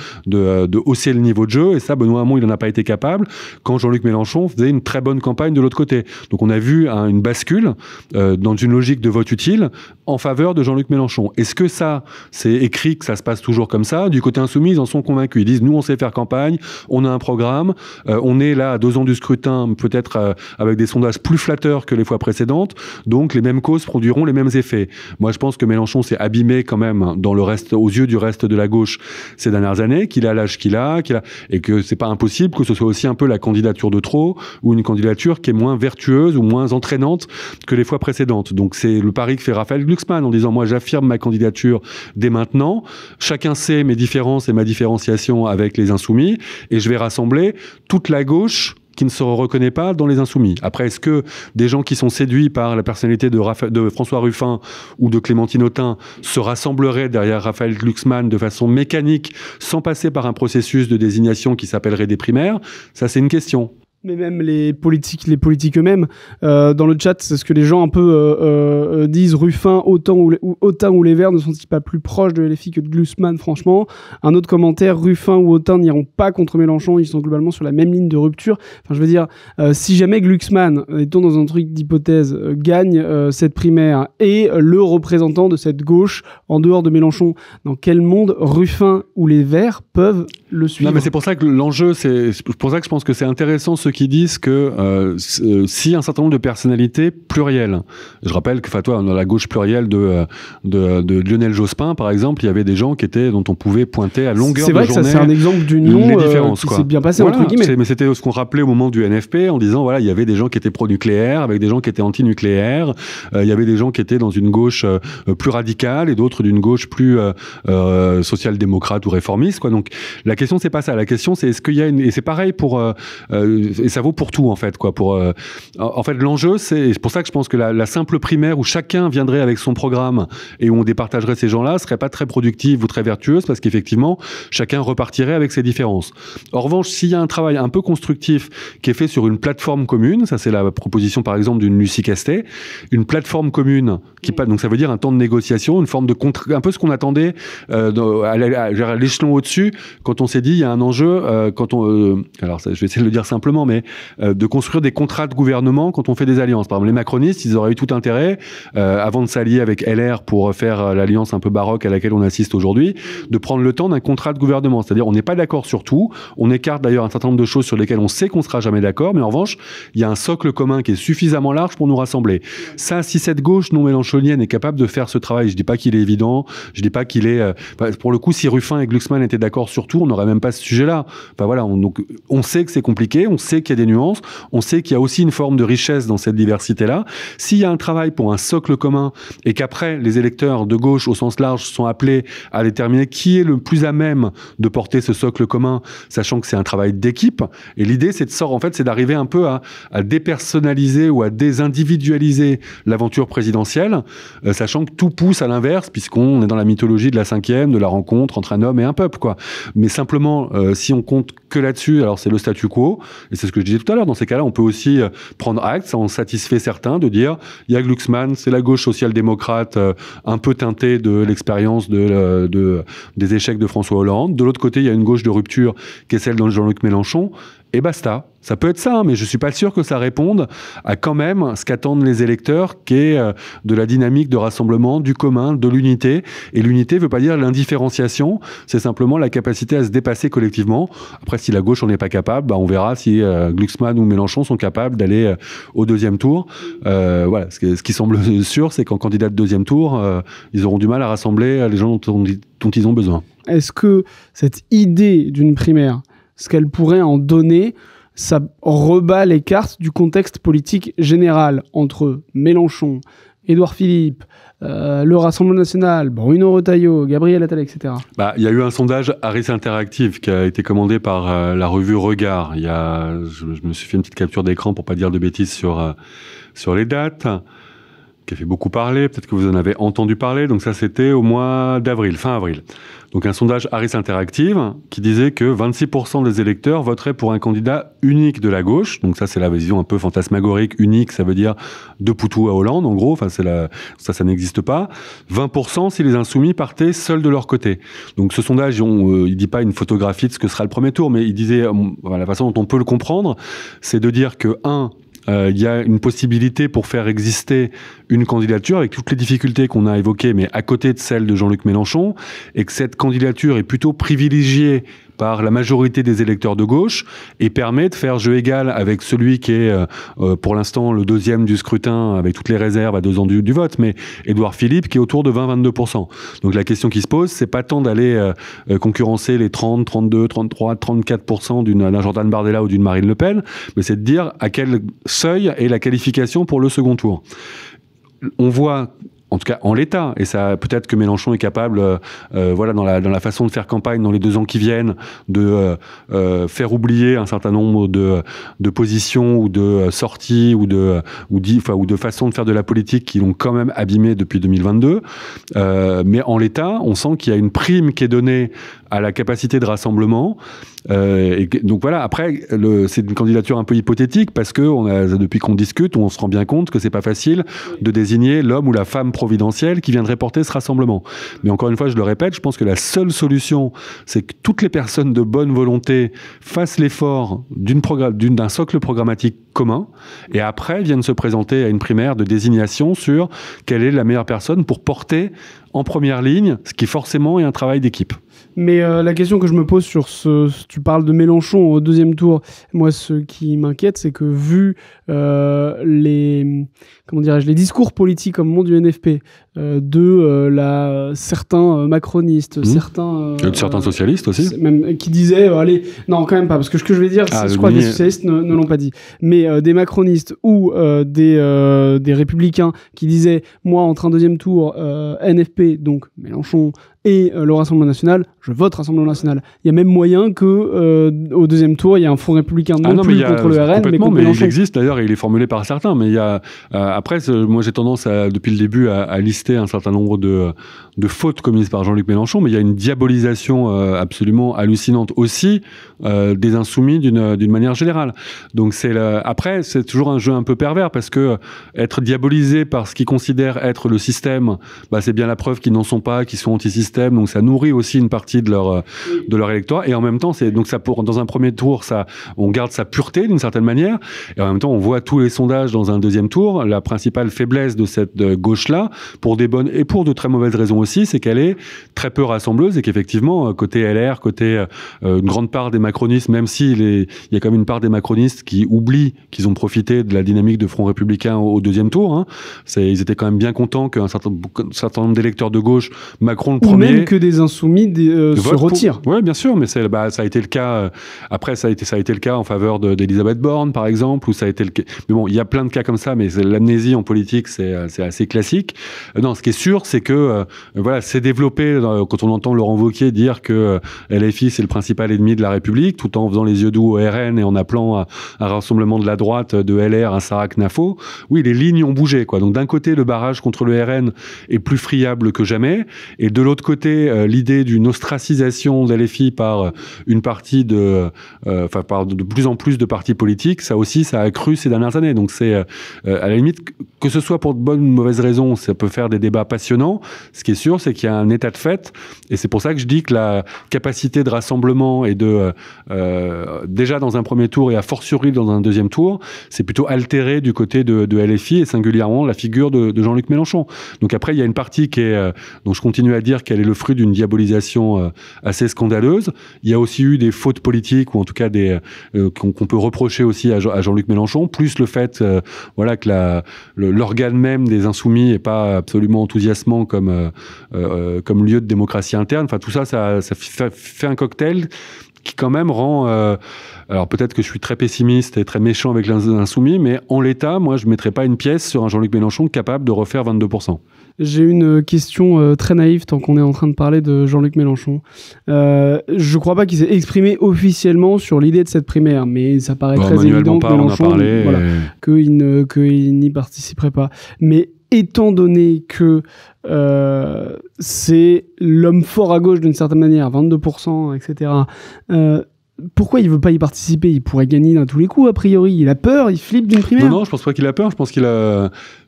hausser le niveau de jeu? Et ça, Benoît Hamon, il n'en a pas été capable quand Jean-Luc Mélenchon faisait une très bonne campagne de l'autre côté. Donc on a vu une bascule dans une logique de vote utile en faveur de Jean-Luc Mélenchon. Est-ce que ça, c'est écrit que ça se passe toujours comme ça? Du côté insoumis, ils en sont convaincus. Ils disent, nous, on sait faire campagne, on a un programme, on est là à 2 ans du scrutin, peut-être avec des sondages plus flatteurs que les fois précédentes, donc les mêmes causes produiront les mêmes effets. Moi, je pense que Mélenchon s'est abîmé quand même aux yeux du reste de la gauche ces dernières années, qu'il a l'âge qu'il a, et que c'est pas impossible que ce soit aussi un peu la candidature de trop, ou une candidature qui est moins vertueuse ou moins entraînante que les fois précédentes. Donc c'est le pari que fait Raphaël Glucksmann en disant, moi j'affirme ma candidature dès maintenant, chacun sait mes différences et ma différenciation avec les insoumis, et je vais rassembler toute la gauche qui ne se reconnaît pas dans les Insoumis. Après, est-ce que des gens qui sont séduits par la personnalité de François Ruffin ou de Clémentine Autain se rassembleraient derrière Raphaël Glucksmann de façon mécanique, sans passer par un processus de désignation qui s'appellerait des primaires? Ça, c'est une question. Mais même les politiques eux-mêmes, dans le chat, c'est ce que les gens un peu disent. Ruffin, Autain ou les Verts ne sont-ils pas plus proches de LFI que de Glucksmann, franchement? Un autre commentaire, Ruffin ou Autain n'iront pas contre Mélenchon, ils sont globalement sur la même ligne de rupture. Enfin, je veux dire, si jamais Glucksmann, étant dans un truc d'hypothèse, gagne cette primaire et le représentant de cette gauche en dehors de Mélenchon, dans quel monde Ruffin ou les Verts peuvent le suivre? Non, mais c'est pour ça que l'enjeu, c'est pour ça que je pense que c'est intéressant ceux qui disent que si un certain nombre de personnalités plurielles, je rappelle que dans la gauche plurielle de Lionel Jospin, par exemple, il y avait des gens dont on pouvait pointer à longueur de journée. C'est vrai que ça, c'est un exemple d'union qui s'est bien passé, entre guillemets. Mais c'était ce qu'on rappelait au moment du NFP, en disant, voilà, il y avait des gens qui étaient pro-nucléaire, avec des gens qui étaient anti-nucléaires, il y avait des gens qui étaient dans une gauche plus radicale et d'autres d'une gauche plus social-démocrate ou réformiste, quoi. Donc, la question, c'est pas ça. La question, c'est est-ce qu'il y a et c'est pareil et ça vaut pour tout, en fait, quoi. En fait, l'enjeu, c'est pour ça que je pense que la simple primaire où chacun viendrait avec son programme et où on départagerait ces gens-là serait pas très productive ou très vertueuse, parce qu'effectivement, chacun repartirait avec ses différences. En revanche, s'il y a un travail un peu constructif qui est fait sur une plateforme commune, ça c'est la proposition par exemple d'une Lucie Castet, une plateforme commune donc ça veut dire un temps de négociation, une forme de un peu ce qu'on attendait à l'échelon au-dessus quand on s'est dit il y a un enjeu alors ça, je vais essayer de le dire simplement, mais de construire des contrats de gouvernement quand on fait des alliances. Par exemple, les macronistes, ils auraient eu tout intérêt, avant de s'allier avec LR pour faire l'alliance un peu baroque à laquelle on assiste aujourd'hui, de prendre le temps d'un contrat de gouvernement. C'est-à-dire, on n'est pas d'accord sur tout, on écarte d'ailleurs un certain nombre de choses sur lesquelles on sait qu'on sera jamais d'accord, mais en revanche, il y a un socle commun qui est suffisamment large pour nous rassembler. Ça, si cette gauche non mélenchonienne est capable de faire ce travail, je dis pas qu'il est évident, je dis pas qu'il est... pour le coup, si Ruffin et Glucksmann étaient d'accord sur tout, on n'aurait même pas ce sujet-là. Enfin, voilà, donc, on sait que c'est compliqué, on sait qu'il y a des nuances, on sait qu'il y a aussi une forme de richesse dans cette diversité-là. S'il y a un travail pour un socle commun et qu'après, les électeurs de gauche au sens large sont appelés à déterminer qui est le plus à même de porter ce socle commun, sachant que c'est un travail d'équipe. Et l'idée, c'est d'arriver un peu à dépersonnaliser ou à désindividualiser l'aventure présidentielle, sachant que tout pousse à l'inverse, puisqu'on est dans la mythologie de la cinquième, de la rencontre entre un homme et un peuple, quoi. Mais simplement, si on compte que là-dessus, alors c'est le statu quo, et c'est ce que je disais tout à l'heure, dans ces cas-là, on peut aussi prendre acte, ça en satisfait certains, de dire, il y a Glucksmann, c'est la gauche social-démocrate, un peu teintée de l'expérience des échecs de François Hollande. De l'autre côté, il y a une gauche de rupture qui est celle de Jean-Luc Mélenchon, et basta. Ça peut être ça, mais je suis pas sûr que ça réponde à quand même ce qu'attendent les électeurs, qui est de la dynamique de rassemblement, du commun, de l'unité. Et l'unité veut pas dire l'indifférenciation, c'est simplement la capacité à se dépasser collectivement. Après, si la gauche en est pas capable, on verra si Glucksmann ou Mélenchon sont capables d'aller au deuxième tour. Voilà, ce qui semble sûr, c'est qu'en candidat de deuxième tour, ils auront du mal à rassembler les gens dont ils ont besoin. Est-ce que cette idée d'une primaire, ce qu'elle pourrait en donner, ça rebat les cartes du contexte politique général entre Mélenchon, Édouard Philippe, le Rassemblement national, Bruno Retailleau, Gabriel Attal, etc. Il y a eu un sondage Harris Interactive qui a été commandé par la revue Regard. Je me suis fait une petite capture d'écran pour pas dire de bêtises sur les dates, qui a fait beaucoup parler. Peut-être que vous en avez entendu parler. Donc ça, c'était au mois d'avril, fin avril. Donc un sondage Harris Interactive qui disait que 26% des électeurs voteraient pour un candidat unique de la gauche. Donc ça, c'est la vision un peu fantasmagorique. Unique, ça veut dire de Poutou à Hollande, en gros. Enfin, ça n'existe pas. 20% si les insoumis partaient seuls de leur côté. Donc ce sondage, il dit pas une photographie de ce que sera le premier tour, mais il disait, la façon dont on peut le comprendre, c'est de dire que, il y a une possibilité pour faire exister une candidature avec toutes les difficultés qu'on a évoquées, mais à côté de celle de Jean-Luc Mélenchon, et que cette candidature est plutôt privilégiée par la majorité des électeurs de gauche et permet de faire jeu égal avec celui qui est pour l'instant le deuxième du scrutin avec toutes les réserves à 2 ans du vote, mais Édouard Philippe qui est autour de 20-22%. Donc la question qui se pose, c'est pas tant d'aller concurrencer les 30, 32, 33, 34% d'un Jordan Bardella ou d'une Marine Le Pen, mais c'est de dire à quel seuil est la qualification pour le second tour. On voit en tout cas en l'état, et ça peut-être que Mélenchon est capable, voilà, dans la façon de faire campagne dans les 2 ans qui viennent, de faire oublier un certain nombre de positions ou de sorties ou de façons de faire de la politique qui l'ont quand même abîmé depuis 2022. Mais en l'état, on sent qu'il y a une prime qui est donnée à la capacité de rassemblement. Donc voilà, après, c'est une candidature un peu hypothétique parce que depuis qu'on discute, on se rend bien compte que c'est pas facile de désigner l'homme ou la femme providentielle qui viendrait porter ce rassemblement. Mais encore une fois, je le répète, je pense que la seule solution, c'est que toutes les personnes de bonne volonté fassent l'effort d'un socle programmatique commun et après viennent se présenter à une primaire de désignation sur quelle est la meilleure personne pour porter en première ligne, ce qui forcément est un travail d'équipe. Mais la question que je me pose tu parles de Mélenchon au 2e tour. Moi, ce qui m'inquiète, c'est que vu les discours politiques comme monde du NFP, certains macronistes, certains socialistes aussi, même qui disaient, allez, non, quand même pas, parce que ce que je vais dire, je crois que les socialistes ne l'ont pas dit, mais des macronistes ou des républicains qui disaient, moi, entre un 2e tour, NFP, donc Mélenchon, et le Rassemblement National, je vote Rassemblement National. Il y a même moyen que au 2e tour, il y a un front républicain plus contre le RN, mais contre Mélenchon. Il existe d'ailleurs, et il est formulé par certains. Mais il y a après, moi j'ai tendance depuis le début à lister un certain nombre de fautes commises par Jean-Luc Mélenchon, mais il y a une diabolisation absolument hallucinante aussi des insoumis d'une manière générale. Donc après, c'est toujours un jeu un peu pervers parce que être diabolisé par ce qu'ils considèrent être le système, c'est bien la preuve qu'ils n'en sont pas, qu'ils sont anti-système. Donc ça nourrit aussi une partie de leur électorat. Et en même temps, dans un premier tour, on garde sa pureté d'une certaine manière. Et en même temps, on voit tous les sondages dans un 2e tour. La principale faiblesse de cette gauche-là, pour des bonnes et pour de très mauvaises raisons aussi, c'est qu'elle est très peu rassembleuse et qu'effectivement, côté LR, côté une grande part des macronistes, même s'il y a quand même une part des macronistes qui oublient qu'ils ont profité de la dynamique de Front républicain au 2e tour. Hein. Ils étaient quand même bien contents qu'un certain nombre d'électeurs de gauche, Macron le premier, même que des insoumis se retirent. Oui, bien sûr, mais ça a été le cas. Après, ça a été le cas en faveur d'Elisabeth Borne, par exemple, où ça a été le cas. Mais bon, il y a plein de cas comme ça, mais l'amnésie en politique, c'est assez classique. Non, ce qui est sûr, c'est que voilà, c'est développé quand on entend Laurent Wauquiez dire que LFI c'est le principal ennemi de la République, tout en faisant les yeux doux au RN et en appelant à un rassemblement de la droite de LR, un Sarac-Nafo. Oui, les lignes ont bougé, quoi. Donc d'un côté, le barrage contre le RN est plus friable que jamais, et de l'autre côté, l'idée d'une ostracisation de LFI par une partie par de plus en plus de partis politiques, ça aussi, ça a accru ces dernières années. Donc c'est, à la limite, que ce soit pour de bonnes ou de mauvaises raisons, ça peut faire des débats passionnants. Ce qui est sûr, c'est qu'il y a un état de fait, et c'est pour ça que je dis que la capacité de rassemblement et déjà dans un premier tour et a fortiori dans un 2e tour, c'est plutôt altéré du côté de LFI et singulièrement la figure de Jean-Luc Mélenchon. Donc après, il y a une partie qui est, dont je continue à dire qu'elle est le fruit d'une diabolisation assez scandaleuse. Il y a aussi eu des fautes politiques, ou en tout cas qu'on peut reprocher aussi à Jean-Luc Mélenchon, plus le fait que l'organe même des Insoumis n'est pas absolument enthousiasmant comme lieu de démocratie interne. Enfin, tout ça fait un cocktail qui quand même rend... alors peut-être que je suis très pessimiste et très méchant avec les Insoumis, mais en l'état, moi, je ne mettrais pas une pièce sur un Jean-Luc Mélenchon capable de refaire 22%. J'ai une question très naïve tant qu'on est en train de parler de Jean-Luc Mélenchon. Je ne crois pas qu'il s'est exprimé officiellement sur l'idée de cette primaire, mais ça paraît très évident que Mélenchon, qu'il n'y participerait pas. Mais étant donné que c'est l'homme fort à gauche d'une certaine manière, 22%, etc., pourquoi il veut pas y participer? Il pourrait gagner dans tous les coups, a priori. Il a peur, il flippe d'une primaire. Non, je pense pas qu'il a peur. Je pense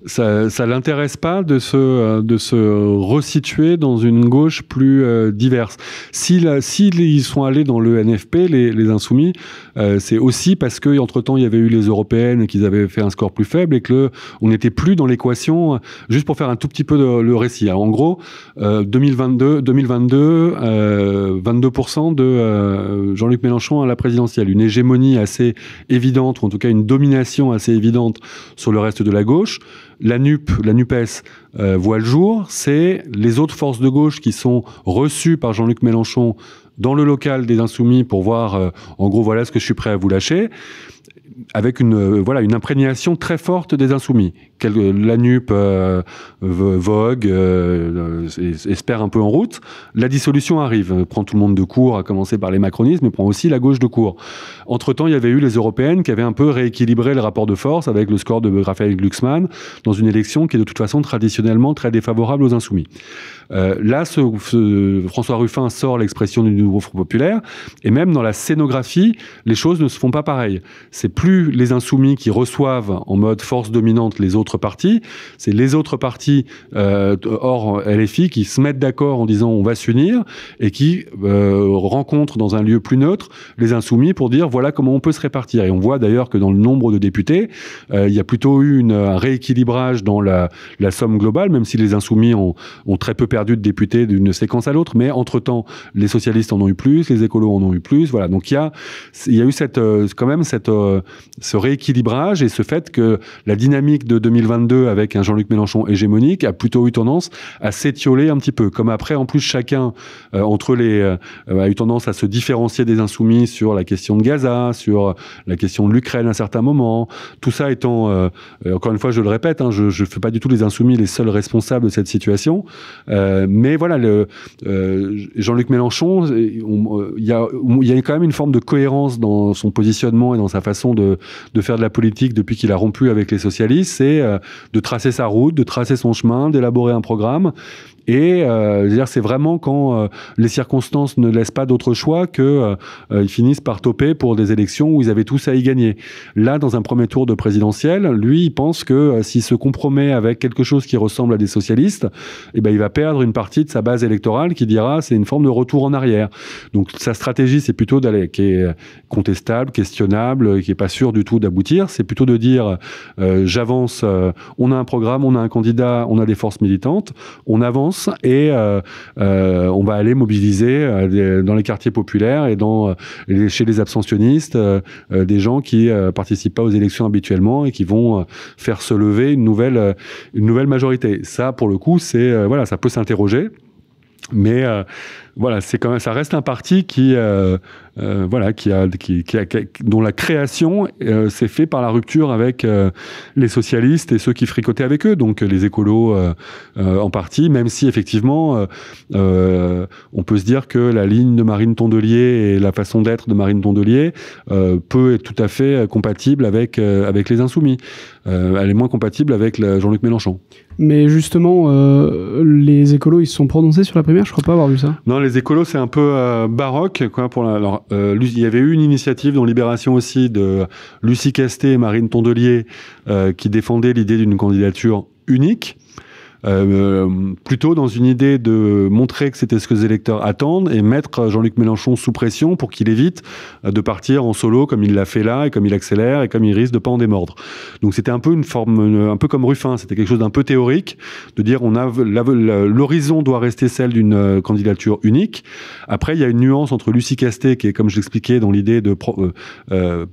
ça l'intéresse pas de se resituer dans une gauche plus diverse. S'ils sont allés dans le NFP, les Insoumis, c'est aussi parce que entre temps il y avait eu les européennes et qu'ils avaient fait un score plus faible et que on n'était plus dans l'équation. Juste pour faire un tout petit peu le récit. Alors, en gros, 2022, 22% de Jean-Luc Mélenchon à la présidentielle, une hégémonie assez évidente, ou en tout cas une domination assez évidente sur le reste de la gauche. La NUPES voit le jour, c'est les autres forces de gauche qui sont reçues par Jean-Luc Mélenchon dans le local des Insoumis pour voir, en gros, voilà ce que je suis prêt à vous lâcher. avec une imprégnation très forte des insoumis. La NUP vogue, espère un peu en route. La dissolution arrive, prend tout le monde de court, à commencer par les macronistes, mais prend aussi la gauche de court. Entre-temps, il y avait eu les européennes qui avaient un peu rééquilibré le rapport de force avec le score de Raphaël Glucksmann dans une élection qui est de toute façon traditionnellement très défavorable aux insoumis. Là, François Ruffin sort l'expression du nouveau Front populaire, et même dans la scénographie, les choses ne se font pas pareil. C'est plus les insoumis qui reçoivent en mode force dominante les autres partis, c'est les autres partis hors LFI qui se mettent d'accord en disant on va s'unir et qui rencontrent dans un lieu plus neutre les insoumis pour dire voilà comment on peut se répartir. Et on voit d'ailleurs que dans le nombre de députés, il y a plutôt eu un rééquilibrage dans la somme globale, même si les insoumis ont très peu perdu de députés d'une séquence à l'autre, mais entre-temps, les socialistes en ont eu plus, les écolos en ont eu plus, voilà. Donc il y a eu ce rééquilibrage et ce fait que la dynamique de 2022 avec un Jean-Luc Mélenchon hégémonique a plutôt eu tendance à s'étioler un petit peu. Comme après, en plus, chacun a eu tendance à se différencier des insoumis sur la question de Gaza, sur la question de l'Ukraine à un certain moment. Tout ça étant, encore une fois, je le répète, je ne fais pas du tout les insoumis les seuls responsables de cette situation. Mais voilà, Jean-Luc Mélenchon, il y a quand même une forme de cohérence dans son positionnement et dans sa façon de faire de la politique depuis qu'il a rompu avec les socialistes, c'est de tracer sa route, de tracer son chemin, d'élaborer un programme. Et c'est vraiment quand les circonstances ne laissent pas d'autre choix que ils finissent par toper pour des élections où ils avaient tous à y gagner. Là, dans un premier tour de présidentiel, lui, il pense que s'il se compromet avec quelque chose qui ressemble à des socialistes, il va perdre une partie de sa base électorale qui dira c'est une forme de retour en arrière. Donc sa stratégie, c'est plutôt qui est contestable, questionnable, qui est pas sûr du tout d'aboutir. C'est plutôt de dire j'avance, on a un programme, on a un candidat, on a des forces militantes, on avance. Et on va aller mobiliser dans les quartiers populaires et chez les abstentionnistes des gens qui participent pas aux élections habituellement et qui vont faire se lever une nouvelle majorité. Ça, pour le coup, ça peut s'interroger. Mais c'est quand même, ça reste un parti dont la création s'est fait par la rupture avec les socialistes et ceux qui fricotaient avec eux, donc les écolos en partie, même si effectivement on peut se dire que la ligne de Marine Tondelier et la façon d'être de Marine Tondelier peut être tout à fait compatible avec les Insoumis. Elle est moins compatible avec Jean-Luc Mélenchon. Mais justement, les écolos, ils se sont prononcés sur la primaire, je crois pas avoir vu ça. Non, les écolos, c'est un peu baroque, quoi. Il y avait eu une initiative dans Libération aussi de Lucie Castet et Marine Tondelier qui défendaient l'idée d'une candidature unique. Plutôt dans une idée de montrer que c'était ce que les électeurs attendent et mettre Jean-Luc Mélenchon sous pression pour qu'il évite de partir en solo comme il l'a fait là et comme il accélère et comme il risque de pas en démordre. Donc c'était un peu une forme, un peu comme Ruffin, c'était quelque chose d'un peu théorique, de dire l'horizon doit rester celle d'une candidature unique. Après, il y a une nuance entre Lucie Castet, qui est, comme je l'expliquais, dans l'idée de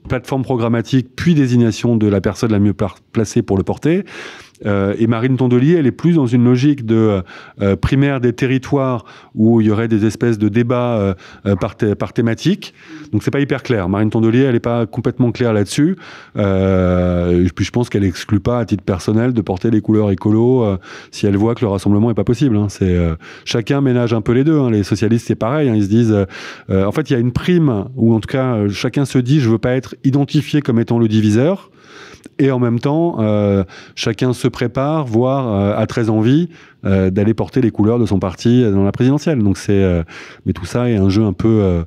plateforme programmatique, puis désignation de la personne la mieux placée pour le porter. Et Marine Tondelier, elle est plus dans une logique de primaire des territoires où il y aurait des espèces de débats par thématique. Donc c'est pas hyper clair. Marine Tondelier, elle est pas complètement claire là-dessus. Puis je pense qu'elle exclut pas à titre personnel de porter les couleurs écolo si elle voit que le rassemblement est pas possible. Chacun ménage un peu les deux. Les socialistes, c'est pareil. Ils se disent, en fait, il y a une prime où en tout cas chacun se dit, je veux pas être identifié comme étant le diviseur. Et en même temps, chacun se prépare, voire a très envie d'aller porter les couleurs de son parti dans la présidentielle. Donc mais tout ça est un jeu un peu,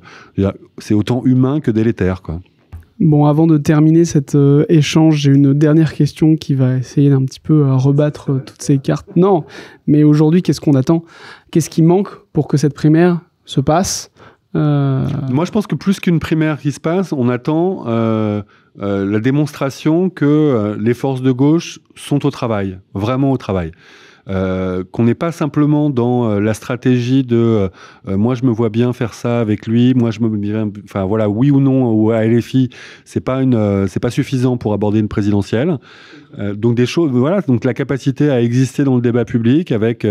c'est autant humain que délétère, quoi. Bon, avant de terminer cet échange, j'ai une dernière question qui va essayer d'un petit peu rebattre toutes ces cartes. Non, mais aujourd'hui, qu'est-ce qu'on attend ? Qu'est-ce qui manque pour que cette primaire se passe ? Moi, je pense que plus qu'une primaire qui se passe, on attend la démonstration que les forces de gauche sont au travail, vraiment au travail. qu'on n'est pas simplement dans la stratégie de moi je me vois bien faire ça avec lui, moi je me bien, enfin voilà, oui ou non ou à LFI, c'est pas suffisant pour aborder une présidentielle. Donc des choses, voilà, donc la capacité à exister dans le débat public avec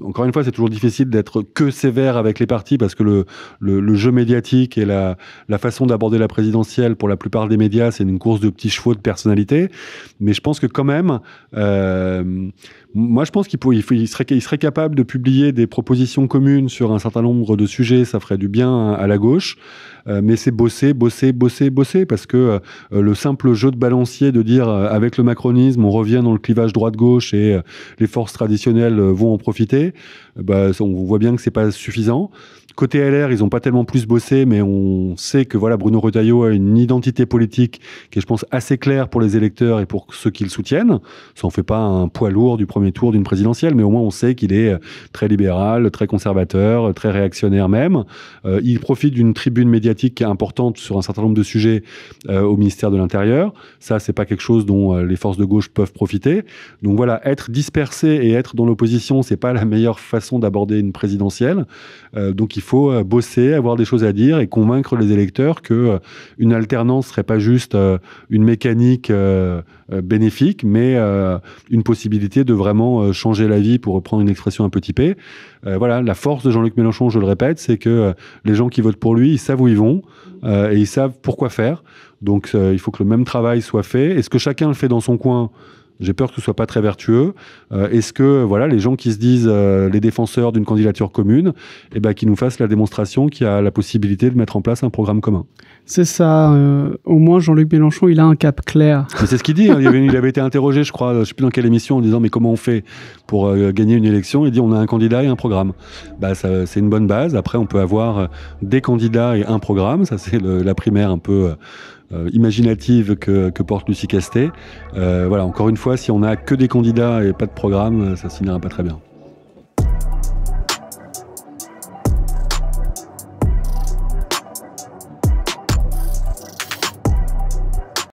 encore une fois, c'est toujours difficile d'être que sévère avec les partis parce que le jeu médiatique et la façon d'aborder la présidentielle pour la plupart des médias, c'est une course de petits chevaux de personnalité. Mais je pense que quand même, moi je pense qu'il serait capable de publier des propositions communes sur un certain nombre de sujets, ça ferait du bien à la gauche. Mais c'est bosser, parce que le simple jeu de balancier de dire avec le macronisme, on revient dans le clivage droite-gauche et les forces traditionnelles vont en profiter, on voit bien que c'est pas suffisant. Côté LR, ils n'ont pas tellement plus bossé, mais on sait que voilà, Bruno Retailleau a une identité politique qui est, je pense, assez claire pour les électeurs et pour ceux qui le soutiennent. Ça en fait pas un poids lourd du premier tour d'une présidentielle, mais au moins on sait qu'il est très libéral, très conservateur, très réactionnaire même. Il profite d'une tribune médiatique qui est importante sur un certain nombre de sujets au ministère de l'Intérieur. Ça, c'est pas quelque chose dont les forces de gauche peuvent profiter. Donc voilà, être dispersé et être dans l'opposition, c'est pas la meilleure façon d'aborder une présidentielle. Donc il faut bosser, avoir des choses à dire et convaincre les électeurs que une alternance serait pas juste une mécanique bénéfique, mais une possibilité de vraiment changer la vie, pour reprendre une expression un peu typée. Voilà, la force de Jean-Luc Mélenchon, je le répète, c'est que les gens qui votent pour lui, ils savent où ils vont et ils savent pourquoi faire. Donc il faut que le même travail soit fait. Est-ce que chacun le fait dans son coin ? J'ai peur que ce soit pas très vertueux. Est-ce que voilà, les gens qui se disent les défenseurs d'une candidature commune, qui nous fassent la démonstration qu'il y a la possibilité de mettre en place un programme commun. C'est ça. Au moins, Jean-Luc Mélenchon, il a un cap clair. Mais c'est ce qu'il dit. Hein. Il avait été interrogé, je crois, je sais plus dans quelle émission, en disant mais comment on fait pour gagner une élection ? Il dit on a un candidat et un programme. Ça, c'est une bonne base. Après, on peut avoir des candidats et un programme. Ça, c'est la primaire un peu imaginative que porte Lucie Castet. Voilà, encore une fois, si on n'a que des candidats et pas de programme, ça s'y n'ira pas très bien.